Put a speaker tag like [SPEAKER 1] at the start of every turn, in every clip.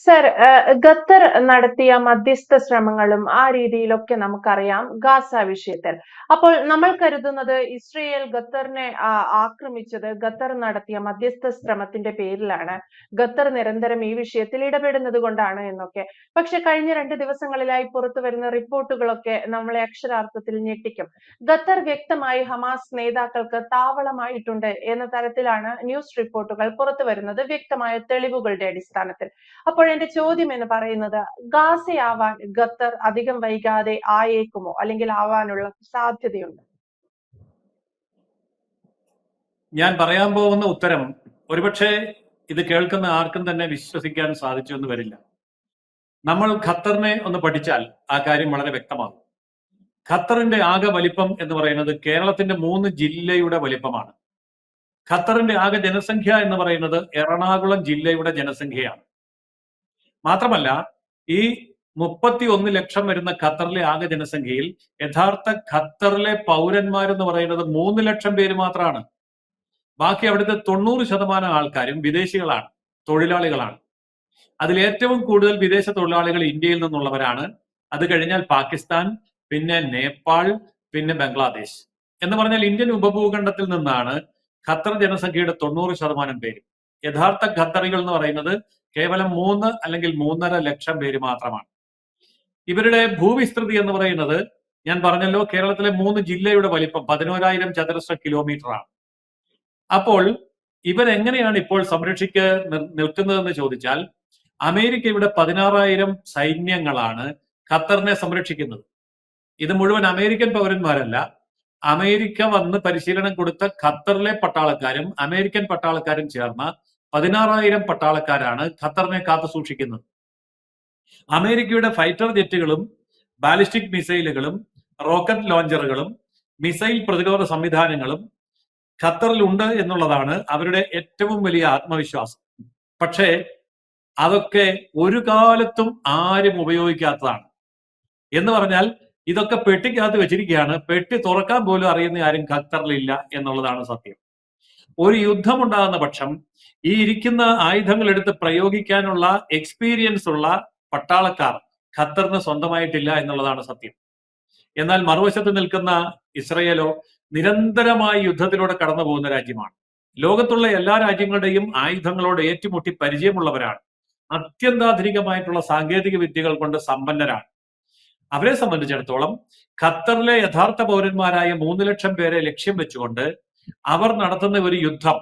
[SPEAKER 1] Sir, Qatar നടത്തിയ മധ്യസ്ഥ ശ്രമങ്ങളും ആ രീതിയിലൊക്കെ നമുക്കറിയാം ഗാസ വിഷയത്തിൽ. അപ്പോൾ നമ്മൾ കരുതുന്നത് ഇസ്രയേൽ ഖത്തറിനെ ആക്രമിച്ചത് ഖത്തർ നടത്തിയ മധ്യസ്ഥ ശ്രമത്തിന്റെ പേരിലാണ്. ഖത്തർ നിരന്തരം ഈ വിഷയത്തിൽ ഇടപെടുന്നത് കൊണ്ടാണ് എന്നൊക്കെ. പക്ഷെ കഴിഞ്ഞ 2 ദിവസങ്ങളിലായി പുറത്തു വരുന്ന റിപ്പോർട്ടുകളൊക്കെ നമ്മളെ അക്ഷരാർത്ഥത്തിൽ ഞെട്ടിക്കും. ഖത്തർ വ്യക്തമായി ഹമാസ് നേതാക്കൾക്ക് താവളമായിട്ടുണ്ട് എന്ന തരത്തിലാണ് ന്യൂസ് റിപ്പോർട്ടുകൾ പുറത്തു വരുന്നത്, വ്യക്തമായ തെളിവുകളുടെ അടിസ്ഥാനത്തിൽ. അപ്പോൾ എന്റെ ചോദ്യം എന്ന് പറയുന്നത്, ഗാസയാവാൻ ഖത്തർ അധികം വൈകാതെ ആയേക്കുമോ, അല്ലെങ്കിൽ ആവാനുള്ള സാധ്യതയുണ്ട്?
[SPEAKER 2] ഞാൻ പറയാൻ പോകുന്ന ഉത്തരം ഒരുപക്ഷെ ഇത് കേൾക്കുന്ന ആർക്കും തന്നെ വിശ്വസിക്കാൻ സാധിച്ചു എന്ന് വരില്ല. നമ്മൾ ഖത്തറിനെ ഒന്ന് പഠിച്ചാൽ ആ കാര്യം വളരെ വ്യക്തമാകും. ഖത്തറിന്റെ ആകെ വലിപ്പം എന്ന് പറയുന്നത് കേരളത്തിന്റെ 3 ജില്ലയുടെ വലിപ്പമാണ്. ഖത്തറിന്റെ ആകെ ജനസംഖ്യ എന്ന് പറയുന്നത് എറണാകുളം ജില്ലയുടെ ജനസംഖ്യയാണ്. മാത്രമല്ല, ഈ 31 ലക്ഷം വരുന്ന ഖത്തറിലെ ആകെ ജനസംഖ്യയിൽ യഥാർത്ഥ ഖത്തറിലെ പൗരന്മാരെന്ന് പറയുന്നത് 3 ലക്ഷം പേര് മാത്രമാണ്. ബാക്കി അവിടുത്തെ 90% ആൾക്കാരും വിദേശികളാണ്, തൊഴിലാളികളാണ്. അതിൽ ഏറ്റവും കൂടുതൽ വിദേശ തൊഴിലാളികൾ ഇന്ത്യയിൽ നിന്നുള്ളവരാണ്. അത് കഴിഞ്ഞാൽ പാകിസ്ഥാൻ, പിന്നെ നേപ്പാൾ, പിന്നെ ബംഗ്ലാദേശ്. എന്ന് പറഞ്ഞാൽ ഇന്ത്യൻ ഉപഭൂഖണ്ഡത്തിൽ നിന്നാണ് ഖത്തർ ജനസംഖ്യയുടെ 90% പേര്. യഥാർത്ഥ ഖത്തറികൾ എന്ന് പറയുന്നത് കേവലം 3 അല്ലെങ്കിൽ 3.5 ലക്ഷം പേര് മാത്രമാണ്. ഇവരുടെ ഭൂവിസ്തൃതി എന്ന് പറയുന്നത് ഞാൻ പറഞ്ഞല്ലോ, കേരളത്തിലെ 3 ജില്ലയുടെ വലിപ്പം 11,000 ചതുരശ്ര കിലോമീറ്റർ ആണ്. അപ്പോൾ ഇവരെങ്ങനെയാണ് ഇപ്പോൾ നിൽക്കുന്നതെന്ന് ചോദിച്ചാൽ, അമേരിക്കയുടെ 16,000 സൈന്യങ്ങളാണ് ഖത്തറിനെ സംരക്ഷിക്കുന്നത്. ഇത് മുഴുവൻ അമേരിക്കൻ പൗരന്മാരല്ല. അമേരിക്ക വന്ന് പരിശീലനം കൊടുത്ത ഖത്തറിലെ പട്ടാളക്കാരും അമേരിക്കൻ പട്ടാളക്കാരും ചേർന്ന 16,000 പട്ടാളക്കാരാണ് ഖത്തറിനെ കാത്തു സൂക്ഷിക്കുന്നത്. അമേരിക്കയുടെ ഫൈറ്റർ ജെറ്റുകളും ബാലിസ്റ്റിക് മിസൈലുകളും റോക്കറ്റ് ലോഞ്ചറുകളും മിസൈൽ പ്രതിരോധ സംവിധാനങ്ങളും ഖത്തറിലുണ്ട് എന്നുള്ളതാണ് അവരുടെ ഏറ്റവും വലിയ ആത്മവിശ്വാസം. പക്ഷേ അതൊക്കെ ഒരു കാലത്തും ആരും ഉപയോഗിക്കാത്തതാണ്. എന്ന് പറഞ്ഞാൽ ഇതൊക്കെ പെട്ടിക്കകത്ത് വെച്ചിരിക്കുകയാണ്. പെട്ടി തുറക്കാൻ പോലും അറിയുന്ന ആരും ഖത്തറിലില്ല എന്നുള്ളതാണ് സത്യം. ഒരു യുദ്ധമുണ്ടാകുന്ന പക്ഷം ഈ ഇരിക്കുന്ന ആയുധങ്ങൾ എടുത്ത് പ്രയോഗിക്കാനുള്ള എക്സ്പീരിയൻസ് ഉള്ള പട്ടാളക്കാർ ഖത്തറിന് സ്വന്തമായിട്ടില്ല എന്നുള്ളതാണ് സത്യം. എന്നാൽ മറുവശത്ത് നിൽക്കുന്ന ഇസ്രയേലോ നിരന്തരമായി യുദ്ധത്തിലൂടെ കടന്നു പോകുന്ന രാജ്യമാണ്. ലോകത്തുള്ള എല്ലാ രാജ്യങ്ങളുടെയും ആയുധങ്ങളോട് ഏറ്റുമുട്ടി പരിചയമുള്ളവരാണ്. അത്യന്താധുനികമായിട്ടുള്ള സാങ്കേതിക വിദ്യകൾ കൊണ്ട് സമ്പന്നരാണ്. അവരെ സംബന്ധിച്ചിടത്തോളം ഖത്തറിലെ യഥാർത്ഥ പൗരന്മാരായ 3 ലക്ഷം പേരെ ലക്ഷ്യം വെച്ചുകൊണ്ട് അവർ നടത്തുന്ന ഒരു യുദ്ധം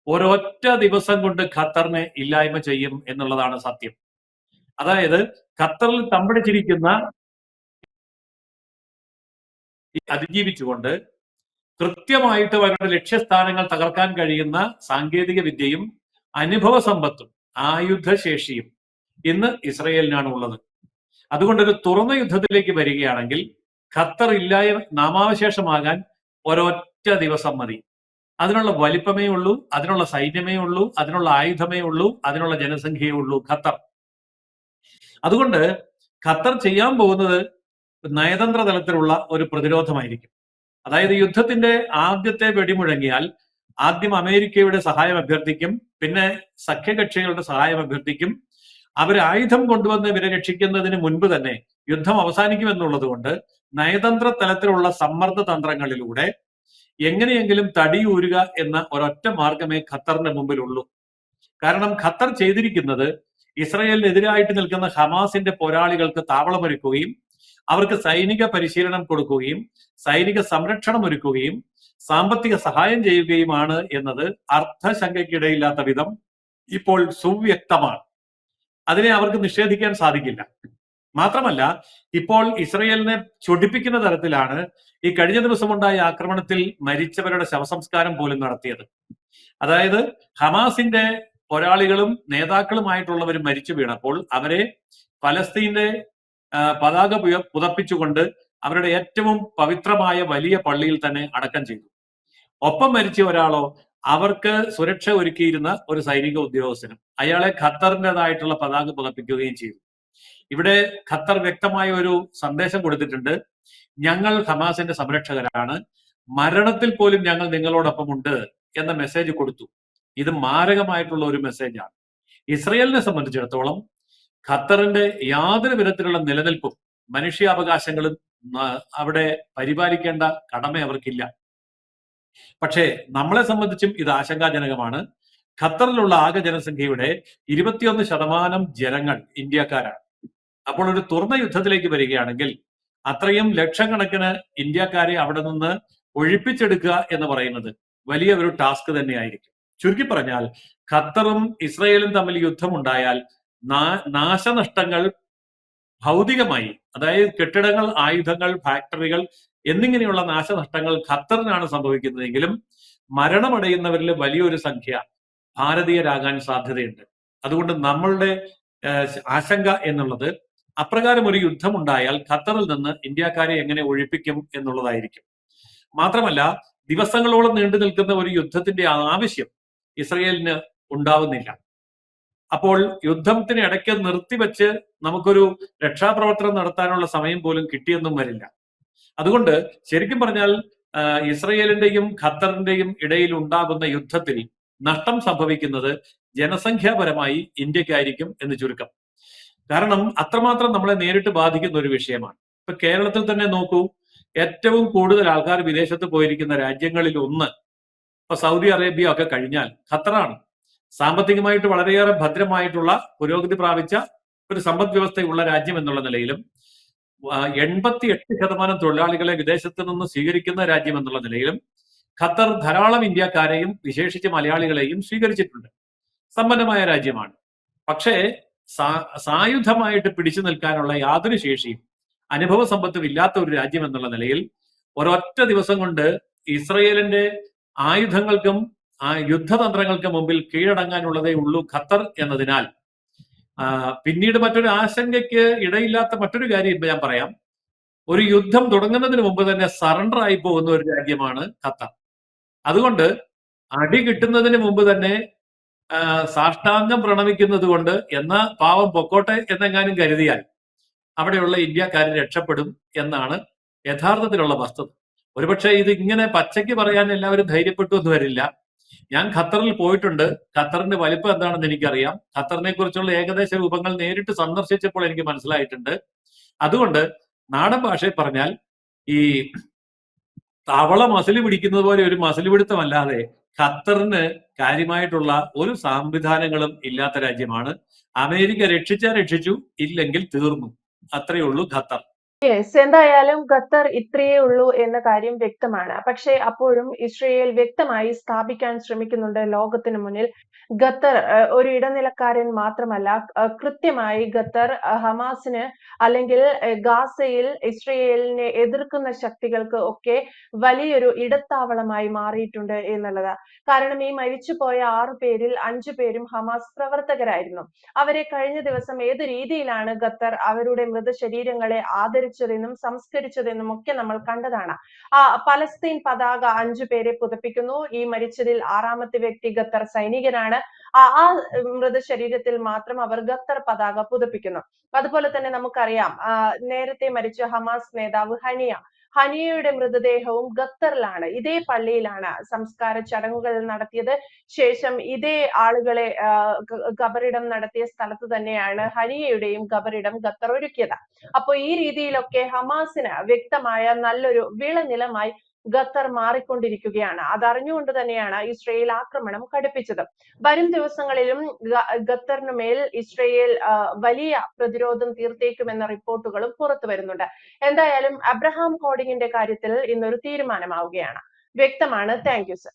[SPEAKER 2] ഒരൊറ്റ ദിവസം കൊണ്ട് ഖത്തറിനെ ഇല്ലായ്മ ചെയ്യും എന്നുള്ളതാണ് സത്യം. അതായത് ഖത്തറിൽ തമ്പടിച്ചിരിക്കുന്ന അതിജീവിച്ചുകൊണ്ട് കൃത്യമായിട്ട് അവരുടെ ലക്ഷ്യസ്ഥാനങ്ങൾ തകർക്കാൻ കഴിയുന്ന സാങ്കേതിക വിദ്യയും അനുഭവ സമ്പത്തും ആയുധശേഷിയും ഇന്ന് ഇസ്രയേലിനാണ് ഉള്ളത്. അതുകൊണ്ടൊരു തുറന്ന യുദ്ധത്തിലേക്ക് വരികയാണെങ്കിൽ ഖത്തർ നാമാവശേഷമാകാൻ ഒരൊറ്റ ദിവസം മതി. അതിനുള്ള വലിപ്പമേ ഉള്ളൂ, അതിനുള്ള സൈന്യമേ ഉള്ളൂ, അതിനുള്ള ആയുധമേ ഉള്ളൂ, അതിനുള്ള ജനസംഖ്യയേ ഉള്ളൂ ഖത്തർ. അതുകൊണ്ട് ഖത്തർ ചെയ്യാൻ പോകുന്നത് നയതന്ത്ര തലത്തിലുള്ള ഒരു പ്രതിരോധമായിരിക്കും. അതായത് യുദ്ധത്തിന്റെ ആദ്യത്തെ വെടിമുഴങ്ങിയാൽ ആദ്യം അമേരിക്കയുടെ സഹായം അഭ്യർത്ഥിക്കും, പിന്നെ സഖ്യകക്ഷികളുടെ സഹായം അഭ്യർത്ഥിക്കും. അവർ ആയുധം കൊണ്ടുവന്ന് ഇവരെ രക്ഷിക്കുന്നതിന് മുൻപ് തന്നെ യുദ്ധം അവസാനിക്കുമെന്നുള്ളത് കൊണ്ട് നയതന്ത്ര തലത്തിലുള്ള സമ്മർദ്ദ തന്ത്രങ്ങളിലൂടെ എങ്ങനെയെങ്കിലും തടിയൂരുക എന്ന ഒരൊറ്റ മാർഗമേ ഖത്തറിന്റെ മുമ്പിലുള്ളൂ. കാരണം ഖത്തർ ചെയ്തിരിക്കുന്നത് ഇസ്രയേലിനെതിരായിട്ട് നിൽക്കുന്ന ഹമാസിന്റെ പോരാളികൾക്ക് താവളമൊരുക്കുകയും അവർക്ക് സൈനിക പരിശീലനം കൊടുക്കുകയും സൈനിക സംരക്ഷണം ഒരുക്കുകയും സാമ്പത്തിക സഹായം ചെയ്യുകയുമാണ് എന്നത് അർത്ഥശങ്കയ്ക്കിടയില്ലാത്ത വിധം ഇപ്പോൾ സുവ്യക്തമാണ്. അതിനെ അവർക്ക് നിഷേധിക്കാൻ സാധിക്കില്ല. മാത്രമല്ല, ഇപ്പോൾ ഇസ്രയേലിനെ ചൊടിപ്പിക്കുന്ന തരത്തിലാണ് ഈ കഴിഞ്ഞ ദിവസമുണ്ടായ ആക്രമണത്തിൽ മരിച്ചവരുടെ ശവസംസ്കാരം പോലും നടത്തിയത്. അതായത് ഹമാസിന്റെ പോരാളികളും നേതാക്കളുമായിട്ടുള്ളവർ മരിച്ചു വീണപ്പോൾ അവരെ ഫലസ്തീന്റെ പതാക പുതപ്പിച്ചുകൊണ്ട് അവരുടെ ഏറ്റവും പവിത്രമായ വലിയ പള്ളിയിൽ തന്നെ അടക്കം ചെയ്തു. ഒപ്പം മരിച്ച ഒരാളോ അവർക്ക് സുരക്ഷ ഒരുക്കിയിരുന്ന ഒരു സൈനിക ഉദ്യോഗസ്ഥനും അയാളെ ഖത്തറിൻ്റെതായിട്ടുള്ള പതാക പുതപ്പിക്കുകയും ചെയ്തു. ഇവിടെ ഖത്തർ വ്യക്തമായ ഒരു സന്ദേശം കൊടുത്തിട്ടുണ്ട്: ഞങ്ങൾ ഹമാസിന്റെ സംരക്ഷകരാണ്, മരണത്തിൽ പോലും ഞങ്ങൾ നിങ്ങളോടൊപ്പം ഉണ്ട് എന്ന മെസ്സേജ് കൊടുത്തു. ഇത് മാരകമായിട്ടുള്ള ഒരു മെസ്സേജാണ്. ഇസ്രയേലിനെ സംബന്ധിച്ചിടത്തോളം ഖത്തറിന്റെ യാതൊരു വിധത്തിലുള്ള നിലനിൽപ്പും മനുഷ്യാവകാശങ്ങളും അവിടെ പരിപാലിക്കേണ്ട കടമ അവർക്കില്ല. പക്ഷേ നമ്മളെ സംബന്ധിച്ചും ഇത് ആശങ്കാജനകമാണ്. ഖത്തറിലുള്ള ആകെ ജനസംഖ്യയുടെ 21% ജനങ്ങൾ ഇന്ത്യക്കാരാണ്. അപ്പോൾ ഒരു തുറന്ന യുദ്ധത്തിലേക്ക് വരികയാണെങ്കിൽ അത്രയും ലക്ഷക്കണക്കിന് ഇന്ത്യക്കാരെ അവിടെ നിന്ന് ഒഴിപ്പിച്ചെടുക്കുക എന്ന് പറയുന്നത് വലിയ ഒരു ടാസ്ക് തന്നെയായിരിക്കും. ചുരുക്കി പറഞ്ഞാൽ ഖത്തറും ഇസ്രയേലും തമ്മിൽ യുദ്ധമുണ്ടായാൽ നാശനഷ്ടങ്ങൾ ഭൗതികമായി, അതായത് കെട്ടിടങ്ങൾ, ആയുധങ്ങൾ, ഫാക്ടറികൾ എന്നിങ്ങനെയുള്ള നാശനഷ്ടങ്ങൾ ഖത്തറിനാണ് സംഭവിക്കുന്നതെങ്കിലും മരണമടയുന്നവരിൽ വലിയൊരു സംഖ്യ ഭാരതീയരാകാൻ സാധ്യതയുണ്ട്. അതുകൊണ്ട് നമ്മളുടെ ആശങ്ക എന്നുള്ളത് അപ്രകാരം ഒരു യുദ്ധമുണ്ടായാൽ ഖത്തറിൽ നിന്ന് ഇന്ത്യക്കാരെ എങ്ങനെ ഒഴിപ്പിക്കും എന്നുള്ളതായിരിക്കും. മാത്രമല്ല, ദിവസങ്ങളോളം നീണ്ടു നിൽക്കുന്ന ഒരു യുദ്ധത്തിന്റെ ആവശ്യം ഇസ്രയേലിന് ഉണ്ടാവുന്നില്ല. അപ്പോൾ യുദ്ധത്തിന് ഇടയ്ക്ക് നിർത്തിവെച്ച് നമുക്കൊരു രക്ഷാപ്രവർത്തനം നടത്താനുള്ള സമയം പോലും കിട്ടിയെന്നും വരില്ല. അതുകൊണ്ട് ശരിക്കും പറഞ്ഞാൽ ഇസ്രയേലിന്റെയും ഖത്തറിന്റെയും ഇടയിൽ ഉണ്ടാകുന്ന യുദ്ധത്തിൽ നഷ്ടം സംഭവിക്കുന്നത് ജനസംഖ്യാപരമായി ഇന്ത്യക്കായിരിക്കും എന്ന് ചുരുക്കം. കാരണം അത്രമാത്രം നമ്മളെ നേരിട്ട് ബാധിക്കുന്ന ഒരു വിഷയമാണ്. ഇപ്പൊ കേരളത്തിൽ തന്നെ നോക്കൂ, ഏറ്റവും കൂടുതൽ ആൾക്കാർ വിദേശത്ത് പോയിരിക്കുന്ന രാജ്യങ്ങളിൽ ഒന്ന് ഇപ്പൊ സൗദി അറേബ്യ ഒക്കെ കഴിഞ്ഞാൽ ഖത്തറാണ്. സാമ്പത്തികമായിട്ട് വളരെയേറെ ഭദ്രമായിട്ടുള്ള പുരോഗതി പ്രാപിച്ച ഒരു സമ്പദ് വ്യവസ്ഥയുള്ള രാജ്യം എന്നുള്ള നിലയിലും 88% തൊഴിലാളികളെ വിദേശത്ത് നിന്ന് സ്വീകരിക്കുന്ന രാജ്യം എന്നുള്ള നിലയിലും ഖത്തർ ധാരാളം ഇന്ത്യക്കാരെയും വിശേഷിച്ച് മലയാളികളെയും സ്വീകരിച്ചിട്ടുണ്ട്. സമ്പന്നമായ രാജ്യമാണ്. പക്ഷേ സായുധമായിട്ട് പിടിച്ചു നിൽക്കാനുള്ള യാതൊരു ശേഷിയും അനുഭവ സമ്പത്തും ഇല്ലാത്ത ഒരു രാജ്യം എന്നുള്ള നിലയിൽ ഒരൊറ്റ ദിവസം കൊണ്ട് ഇസ്രയേലിന്റെ ആയുധങ്ങൾക്കും യുദ്ധതന്ത്രങ്ങൾക്ക് മുമ്പിൽ കീഴടങ്ങാനുള്ളതേ ഉള്ളൂ ഖത്തർ എന്നതിനാൽ പിന്നീട് മറ്റൊരു ആശങ്കയ്ക്ക് ഇടയില്ലാത്ത മറ്റൊരു കാര്യം ഞാൻ പറയാം. ഒരു യുദ്ധം തുടങ്ങുന്നതിന് മുമ്പ് തന്നെ സറണ്ടർ ആയി പോകുന്ന ഒരു രാജ്യമാണ് ഖത്തർ. അതുകൊണ്ട് അടി കിട്ടുന്നതിന് മുമ്പ് തന്നെ സാഷ്ടാംഗം പ്രണമിക്കുന്നത് കൊണ്ട് എന്നാ പാവം പൊക്കോട്ടെ എന്നെങ്ങാനും കരുതിയാൽ അവിടെയുള്ള ഇന്ത്യക്കാർ രക്ഷപ്പെടും എന്നാണ് യഥാർത്ഥത്തിലുള്ള വസ്തുത. ഒരുപക്ഷെ ഇത് ഇങ്ങനെ പച്ചയ്ക്ക് പറയാൻ എല്ലാവരും ധൈര്യപ്പെട്ടു എന്ന് വരില്ല. ഞാൻ ഖത്തറിൽ പോയിട്ടുണ്ട്. ഖത്തറിന്റെ വലിപ്പം എന്താണെന്ന് എനിക്കറിയാം. ഖത്തറിനെ കുറിച്ചുള്ള ഏകദേശ രൂപങ്ങൾ നേരിട്ട് സന്ദർശിച്ചപ്പോൾ എനിക്ക് മനസ്സിലായിട്ടുണ്ട്. അതുകൊണ്ട് നാടൻ ഭാഷയിൽ പറഞ്ഞാൽ ഈ തവള മസിൽ പിടിക്കുന്നത് പോലെ ഒരു മസിൽ പിടുത്തമല്ലാതെ ഖത്തറിന് കാര്യമായിട്ടുള്ള ഒരു സംവിധാനങ്ങളും ഇല്ലാത്ത രാജ്യമാണ്. അമേരിക്ക രക്ഷിച്ചാൽ രക്ഷിച്ചു, ഇല്ലെങ്കിൽ തീർന്നു. അത്രയേ ഉള്ളൂ ഖത്തർ.
[SPEAKER 1] യെസ്, എന്തായാലും ഖത്തർ ഇത്രയേ ഉള്ളൂ എന്ന കാര്യം വ്യക്തമാണ്. പക്ഷേ അപ്പോഴും ഇസ്രയേൽ വ്യക്തമായി സ്ഥാപിക്കാൻ ശ്രമിക്കുന്നുണ്ട് ലോകത്തിന് മുന്നിൽ. ഖത്തർ ഒരു ഇടനിലക്കാരൻ മാത്രമല്ല, കൃത്യമായി ഖത്തർ ഹമാസിന് അല്ലെങ്കിൽ ഗാസയിൽ ഇസ്രയേലിനെ എതിർക്കുന്ന ശക്തികൾക്ക് ഒക്കെ വലിയൊരു ഇടത്താവളമായി മാറിയിട്ടുണ്ട് എന്നുള്ളത്. കാരണം ഈ മരിച്ചുപോയ 6 പേരിൽ 5 പേരും ഹമാസ് പ്രവർത്തകരായിരുന്നു. അവരെ കഴിഞ്ഞ ദിവസം ഏത് രീതിയിലാണ് ഖത്തർ അവരുടെ മൃതശരീരങ്ങളെ ആദരിച്ചതെന്നും സംസ്കരിച്ചതെന്നും ഒക്കെ നമ്മൾ കണ്ടതാണ്. പലസ്തീൻ പതാക 5 പേരെ പുതപ്പിക്കുന്നു. ഈ മരിച്ചതിൽ 6ാമത്തെ വ്യക്തി ഖത്തർ സൈനികനാണ്. ആ മൃതശരീരത്തിൽ മാത്രം അവർ ഖത്തർ പതാക പുതപ്പിക്കുന്നു. അതുപോലെ തന്നെ നമുക്കറിയാം, നേരത്തെ മരിച്ച ഹമാസ് നേതാവ് ഹനിയയുടെ മൃതദേഹവും ഖത്തറിലാണ്, ഇതേ പള്ളിയിലാണ് സംസ്കാര ചടങ്ങുകൾ നടത്തിയത്. ശേഷം ഇതേ ആളുകളെ ഖബറിടം നടത്തിയ സ്ഥലത്ത് തന്നെയാണ് ഹനിയയുടെയും ഖബറിടം ഖത്തർ ഒരുക്കിയത്. അപ്പൊ ഈ രീതിയിലൊക്കെ ഹമാസിന് വ്യക്തമായ നല്ലൊരു വിളനിലമായി ഖത്തർ മാറിക്കൊണ്ടിരിക്കുകയാണ്. അതറിഞ്ഞുകൊണ്ട് തന്നെയാണ് ഇസ്രയേൽ ആക്രമണം കടുപ്പിച്ചത്. വരും ദിവസങ്ങളിലും ഖത്തറിന് മേൽ ഇസ്രയേൽ വലിയ പ്രതിരോധം തീർത്തേക്കുമെന്ന റിപ്പോർട്ടുകളും പുറത്തു വരുന്നുണ്ട്. എന്തായാലും അബ്രഹാം ഹോർഡിങ്ങിന്റെ കാര്യത്തിൽ ഇന്നൊരു തീരുമാനമാവുകയാണ്. വ്യക്തമാണ്. Thank you sir.